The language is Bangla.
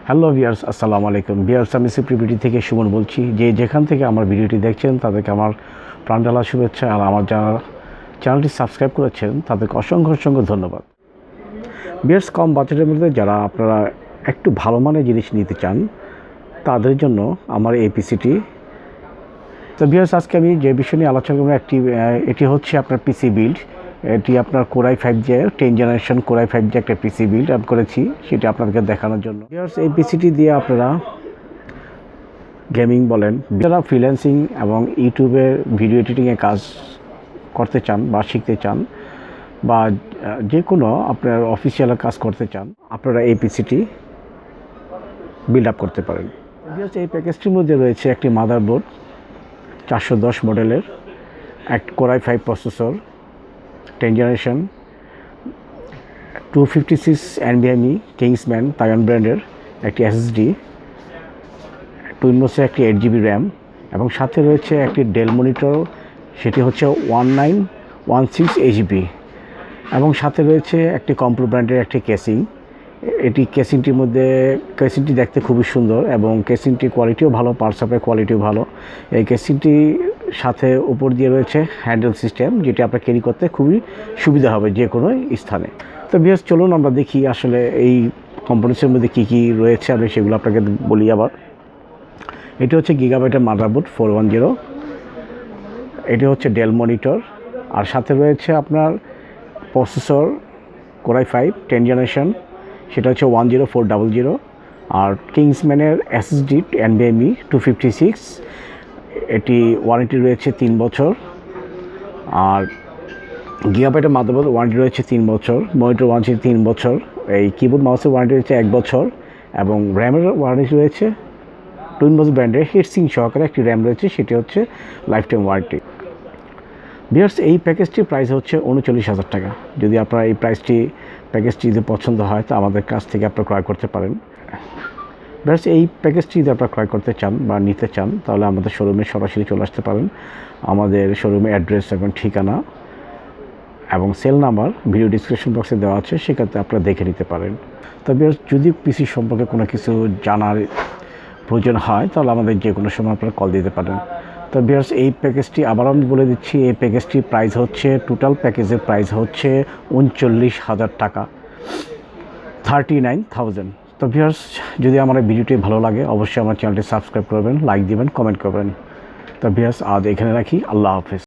হ্যালো ভিউয়ার্স, আসসালামু আলাইকুম ভিউয়ার্স। আমি সিপ্রিবিটি থেকে সুমন বলছি। যেখান থেকে আমার ভিডিওটি দেখছেন তাদেরকে আমার প্রাণঢালা শুভেচ্ছা, আর আমার যারা চ্যানেলটি সাবস্ক্রাইব করেছেন তাদেরকে অসংখ্য ধন্যবাদ। ভিউয়ার্স, কম বাজেটের মধ্যে যারা আপনারা একটু ভালো মানের জিনিস নিতে চান তাদের জন্য আমার এই পিসিটি। তো ভিউয়ার্স, আজকে আমি যে বিষয় নিয়ে আলোচনা করব এটি হচ্ছে আপনার পিসি বিল্ড। এটি আপনার core i 5J 10 generation core i 5J একটা পিসি বিল্ড আপ করেছি, সেটা আপনাদেরকে দেখানোর জন্য। ভিউয়ার্স, এই পিসিটি দিয়ে আপনারা গেমিং বলেন, যারা ফ্রিল্যান্সিং এবং ইউটিউবের ভিডিও এডিটিংয়ে কাজ করতে চান বা শিখতে চান, বা যে কোনো আপনার অফিসিয়াল কাজ করতে চান, আপনারা এই পিসিটি বিল্ড আপ করতে পারেন। ভিউয়ার্স, এই প্যাকেজটির মধ্যে রয়েছে একটি মাদারবোর্ড 410 মডেলের, এক core i 5 processor 10 generation, 256 NVMe Kingsman Taiwan ব্র্যান্ডের একটি SSD, টুইনবোসে একটি 8GB র্যাম, এবং সাথে রয়েছে একটি ডেল মনিটর, সেটি হচ্ছে 1916 HB, এবং সাথে রয়েছে একটি কম্পিউটার ব্র্যান্ডের একটি কেসিং। কেসিংটি দেখতে খুবই সুন্দর এবং কেসিংটির কোয়ালিটিও ভালো, পাওয়ার সাপ্লাই কোয়ালিটিও ভালো। এই কেসিংটি সাথে উপর দিয়ে রয়েছে হ্যান্ডেল সিস্টেম, যেটি আপনার ক্যারি করতে খুবই সুবিধা হবে যে কোনো স্থানে। তো ভিউয়ার্স, চলুন আমরা দেখি আসলে এই কম্পোনেন্টসের মধ্যে কী কী রয়েছে, আমি সেগুলো আপনাকে বলি। আবার এটি হচ্ছে গিগাবাইটের মাদারবোর্ড 410, এটি হচ্ছে ডেল মনিটর, আর সাথে রয়েছে আপনার প্রসেসর কোরাই 5 10 জেনারেশন, সেটা হচ্ছে 10400, আর কিংসম্যানের SSD NVMe 256, এটি ওয়ারেন্টি রয়েছে 3 বছর, আর গিগাবাইটের মাদারবোর্ড ওয়ারেন্টি রয়েছে 3 বছর, মনিটর ওয়ারেন্টি 3 বছর, এই কিবোর্ড মাউসের ওয়ারেন্টি রয়েছে 1 বছর, এবং র্যামের ওয়ারেন্টি রয়েছে টুইনবোস ব্র্যান্ডের হিটসিং সহকারে একটি র্যাম রয়েছে, সেটি হচ্ছে লাইফ টাইম ওয়ারেন্টি। ভিউয়ার্স, এই প্যাকেজটির প্রাইস হচ্ছে 39,000 টাকা। যদি আপনার এই প্যাকেজটি যদি পছন্দ হয় তো আমাদের কাছ থেকে আপনারা ক্রয় করতে পারেন। ভিউয়ার্স, এই প্যাকেজটি যদি আপনারা ক্রয় করতে চান বা নিতে চান তাহলে আমাদের শোরুমে সরাসরি চলে আসতে পারেন। আমাদের শোরুমে অ্যাড্রেস এবং ঠিকানা এবং সেল নাম্বার ভিডিও ডিসক্রিপশন বক্সে দেওয়া আছে, সেক্ষেত্রে আপনারা দেখে নিতে পারেন। তো ভিউয়ার্স, যদি পিসি সম্পর্কে কোনো কিছু জানার প্রয়োজন হয় তাহলে আমাদের যে কোনো সময় আপনারা কল দিতে পারেন। তো ভিউয়ার্স, এই প্যাকেজটি আবার আমি বলে দিচ্ছি, এই প্যাকেজটির প্রাইস হচ্ছে, টোটাল প্যাকেজের প্রাইস হচ্ছে 39,000 টাকা, 39,000। তো ভিউয়ার্স, যদি আমার এই ভিডিওটি ভালো লাগে অবশ্যই আমার চ্যানেলটি সাবস্ক্রাইব করবেন, লাইক দিবেন, কমেন্ট করবেন। তো ভিউয়ার্স, আজ এখানে রাখি। আল্লাহ হাফেজ।